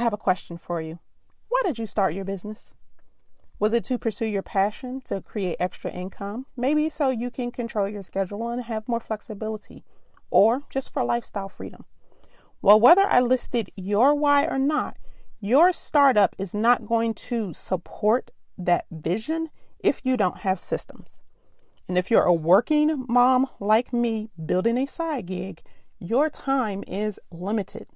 have a question for you. Why did you start your business? Was it to pursue your passion, to create extra income? Maybe so you can control your schedule and have more flexibility, or just for lifestyle freedom? Well, whether I listed your why or not, your startup is not going to support that vision if you don't have systems. And if you're a working mom like me building a side gig, your time is limited.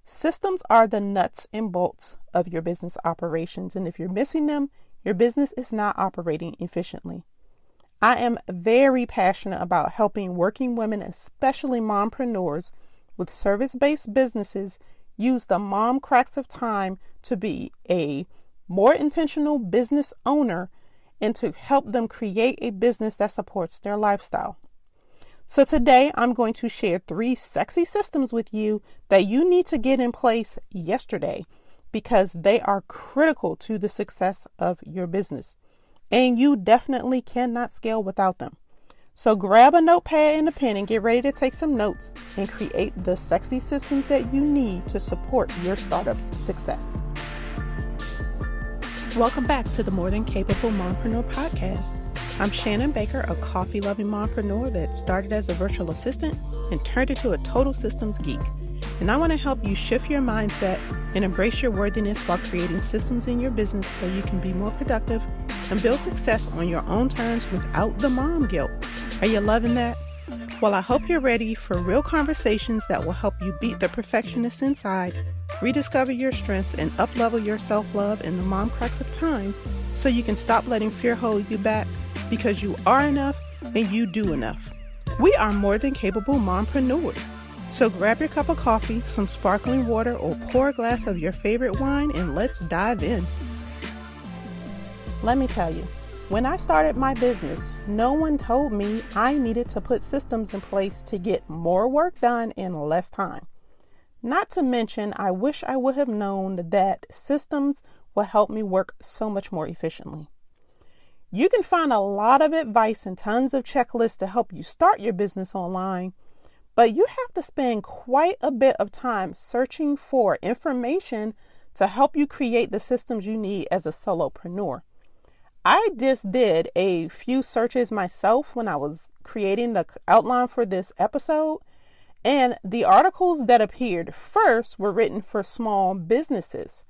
Systems are the nuts and bolts of your business operations, and if you're missing them, your business is not operating efficiently. I am very passionate about helping working women, especially mompreneurs with service-based businesses, use the mom cracks of time to be a more intentional business owner and to help them create a business that supports their lifestyle. So today I'm going to share 3 sexy systems with you that you need to get in place yesterday because they are critical to the success of your business. And you definitely cannot scale without them. So grab a notepad and a pen and get ready to take some notes and create the sexy systems that you need to support your startup's success. Welcome back to the More Than Capable Mompreneur podcast. I'm Shannon Baker, a coffee-loving mompreneur that started as a virtual assistant and turned into a total systems geek. And I want to help you shift your mindset and embrace your worthiness while creating systems in your business so you can be more productive and build success on your own terms without the mom guilt. Are you loving that? Well, I hope you're ready for real conversations that will help you beat the perfectionist inside, rediscover your strengths, and up-level your self-love in the mom cracks of time so you can stop letting fear hold you back because you are enough and you do enough. We are more than capable mompreneurs. So grab your cup of coffee, some sparkling water, or pour a glass of your favorite wine and let's dive in. Let me tell you, when I started my business, no one told me I needed to put systems in place to get more work done in less time. Not to mention, I wish I would have known that systems will help me work so much more efficiently. You can find a lot of advice and tons of checklists to help you start your business online, but you have to spend quite a bit of time searching for information to help you create the systems you need as a solopreneur. I just did a few searches myself when I was creating the outline for this episode, and the articles that appeared first were written for small businesses,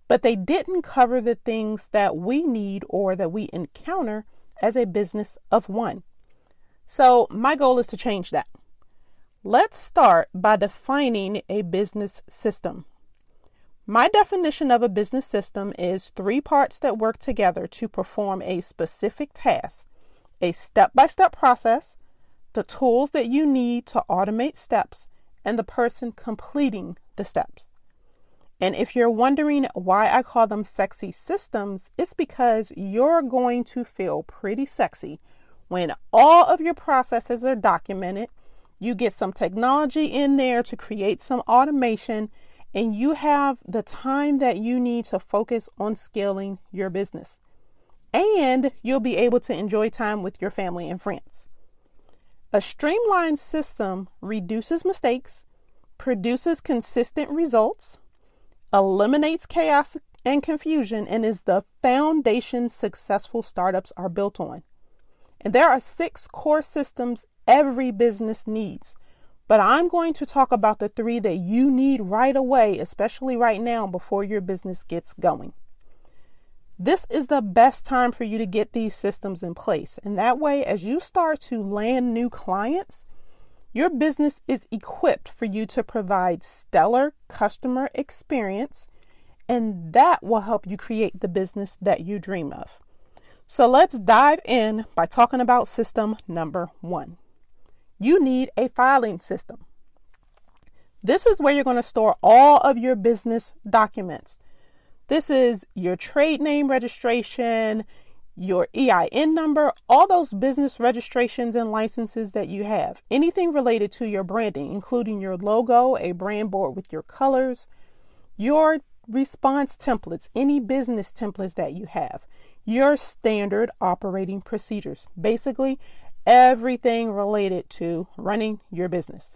but they didn't cover the things that we need or that we encounter as a business of one. So my goal is to change that. Let's start by defining a business system. My definition of a business system is 3 parts that work together to perform a specific task: a step-by-step process, the tools that you need to automate steps, and the person completing the steps. And if you're wondering why I call them sexy systems, it's because you're going to feel pretty sexy when all of your processes are documented. You get some technology in there to create some automation, and you have the time that you need to focus on scaling your business. And you'll be able to enjoy time with your family and friends. A streamlined system reduces mistakes, produces consistent results, eliminates chaos and confusion, and is the foundation successful startups are built on. And there are 6 core systems every business needs, but I'm going to talk about the 3 that you need right away, especially right now before your business gets going. This is the best time for you to get these systems in place, and that way, as you start to land new clients, your business is equipped for you to provide stellar customer experience, and that will help you create the business that you dream of. So let's dive in by talking about system number 1. You need a filing system. This is where you're going to store all of your business documents. This is your trade name registration, your EIN number, all those business registrations and licenses that you have. Anything related to your branding, including your logo, a brand board with your colors, your response templates, any business templates that you have, your standard operating procedures, basically everything related to running your business.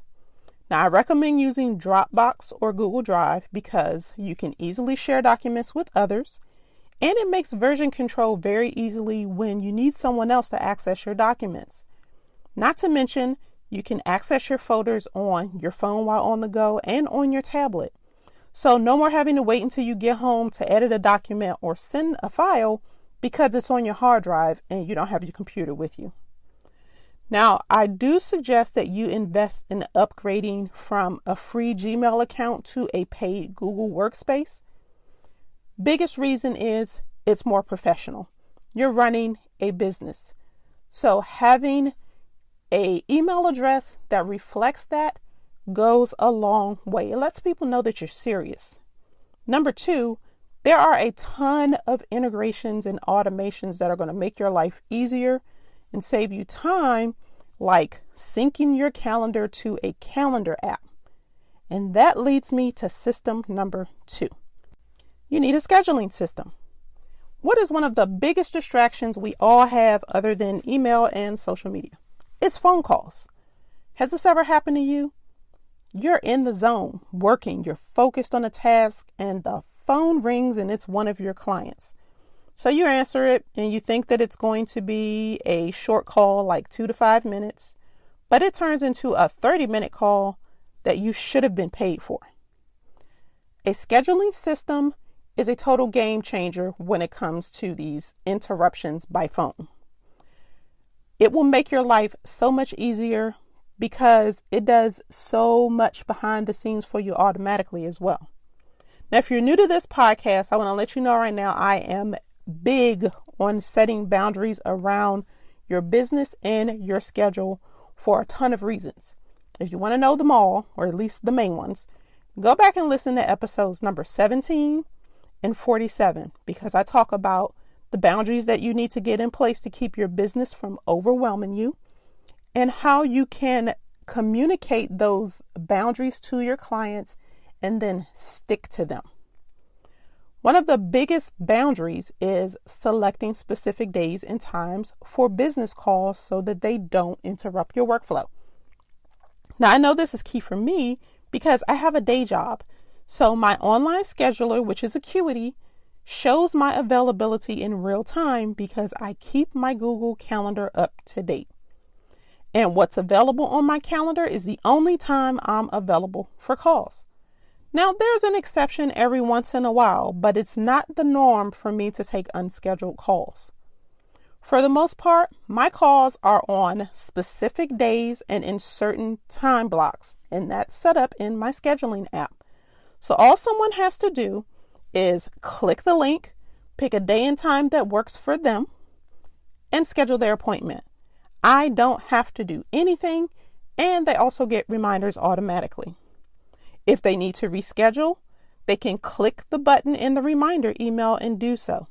Now, I recommend using Dropbox or Google Drive because you can easily share documents with others, and it makes version control very easily when you need someone else to access your documents. Not to mention, you can access your folders on your phone while on the go and on your tablet. So no more having to wait until you get home to edit a document or send a file because it's on your hard drive and you don't have your computer with you. Now, I do suggest that you invest in upgrading from a free Gmail account to a paid Google Workspace. Biggest reason is it's more professional. You're running a business. So having an email address that reflects that goes a long way. It lets people know that you're serious. Number two, there are a ton of integrations and automations that are going to make your life easier and save you time, like syncing your calendar to a calendar app. And that leads me to system number 2. You need a scheduling system. What is one of the biggest distractions we all have other than email and social media? It's phone calls. Has this ever happened to you? You're in the zone, working, you're focused on a task, and the phone rings and it's one of your clients. So you answer it and you think that it's going to be a short call, like 2 to 5 minutes, but it turns into a 30-minute call that you should have been paid for. A scheduling system is a total game changer when it comes to these interruptions by phone. It will make your life so much easier because it does so much behind the scenes for you automatically as well. Now, if you're new to this podcast, I want to let you know right now, I am big on setting boundaries around your business and your schedule for a ton of reasons. If you want to know them all, or at least the main ones, go back and listen to episodes number 17 and 47, because I talk about the boundaries that you need to get in place to keep your business from overwhelming you and how you can communicate those boundaries to your clients and then stick to them. One of the biggest boundaries is selecting specific days and times for business calls so that they don't interrupt your workflow. Now, I know this is key for me because I have a day job. So my online scheduler, which is Acuity, shows my availability in real time because I keep my Google Calendar up to date. And what's available on my calendar is the only time I'm available for calls. Now, there's an exception every once in a while, but it's not the norm for me to take unscheduled calls. For the most part, my calls are on specific days and in certain time blocks, and that's set up in my scheduling app. So all someone has to do is click the link, pick a day and time that works for them, and schedule their appointment. I don't have to do anything, and they also get reminders automatically. If they need to reschedule, they can click the button in the reminder email and do so.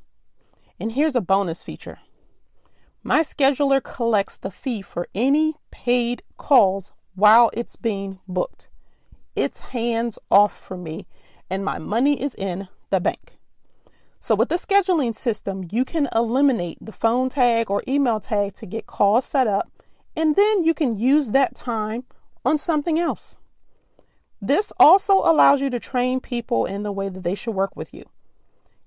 And here's a bonus feature. My scheduler collects the fee for any paid calls while it's being booked. It's hands off for me, and my money is in the bank. So with the scheduling system, you can eliminate the phone tag or email tag to get calls set up, and then you can use that time on something else. This also allows you to train people in the way that they should work with you.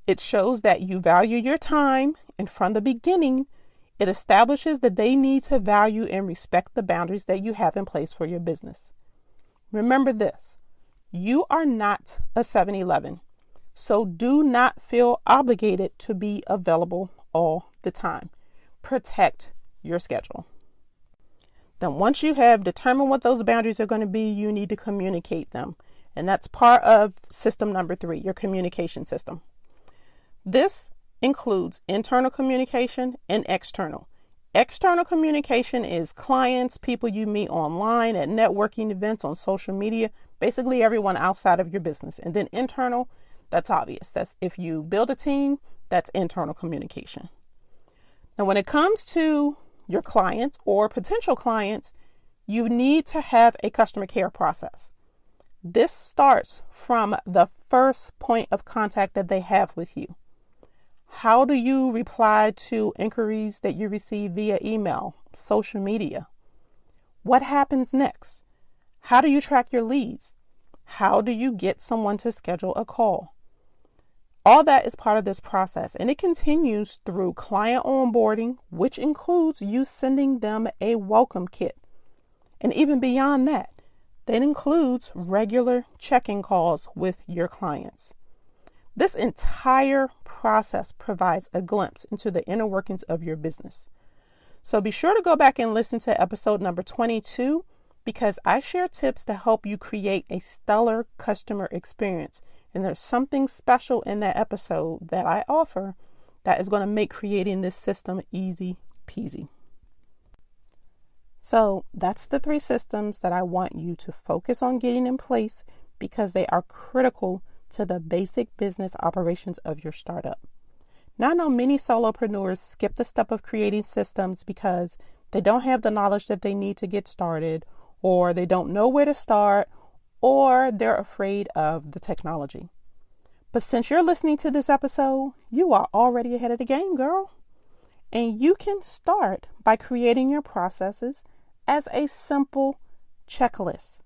It shows that you value your time, and from the beginning, it establishes that they need to value and respect the boundaries that you have in place for your business. Remember this, you are not a 7-Eleven, so do not feel obligated to be available all the time. Protect your schedule. Then once you have determined what those boundaries are going to be, you need to communicate them. And that's part of system number 3, your communication system. This includes internal communication and external. External communication is clients, people you meet online, at networking events, on social media, basically everyone outside of your business. And then internal, that's obvious. That's if you build a team, that's internal communication. Now, when it comes to your clients or potential clients, you need to have a customer care process. This starts from the first point of contact that they have with you. How do you reply to inquiries that you receive via email, social media? What happens next? How do you track your leads? How do you get someone to schedule a call? All that is part of this process, and it continues through client onboarding, which includes you sending them a welcome kit. And even beyond that, that includes regular check-in calls with your clients. This entire process provides a glimpse into the inner workings of your business. So be sure to go back and listen to episode number 22, because I share tips to help you create a stellar customer experience. And there's something special in that episode that I offer that is going to make creating this system easy peasy. So that's the 3 systems that I want you to focus on getting in place, because they are critical to the basic business operations of your startup. Now, I know many solopreneurs skip the step of creating systems because they don't have the knowledge that they need to get started, or they don't know where to start, or they're afraid of the technology. But since you're listening to this episode, you are already ahead of the game, girl. And you can start by creating your processes as a simple checklist.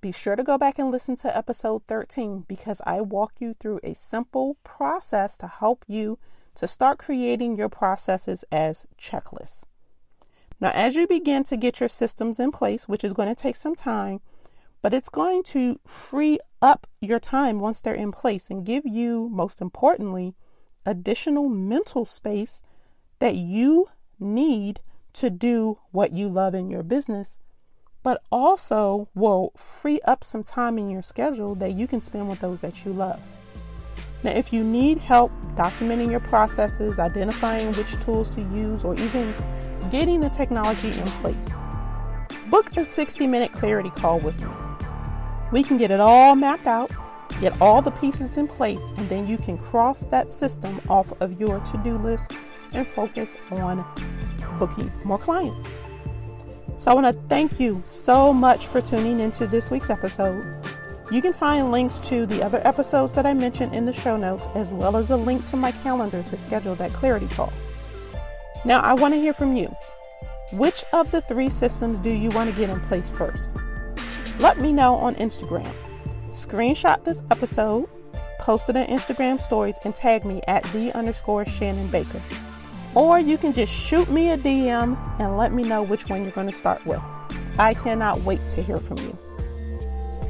Be sure to go back and listen to episode 13, because I walk you through a simple process to help you to start creating your processes as checklists. Now, as you begin to get your systems in place, which is going to take some time, but it's going to free up your time once they're in place and give you, most importantly, additional mental space that you need to do what you love in your business, but also will free up some time in your schedule that you can spend with those that you love. Now, if you need help documenting your processes, identifying which tools to use, or even getting the technology in place, book a 60-minute clarity call with me. We can get it all mapped out, get all the pieces in place, and then you can cross that system off of your to-do list and focus on booking more clients. So I want to thank you so much for tuning into this week's episode. You can find links to the other episodes that I mentioned in the show notes, as well as a link to my calendar to schedule that clarity call. Now, I want to hear from you. Which of the 3 systems do you want to get in place first? Let me know on Instagram. Screenshot this episode, post it on Instagram stories, and tag me at @the_Shannon Baker. Or you can just shoot me a DM and let me know which one you're going to start with. I cannot wait to hear from you.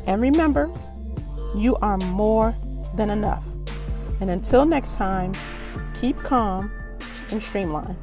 And remember, you are more than enough. And until next time, keep calm and streamline.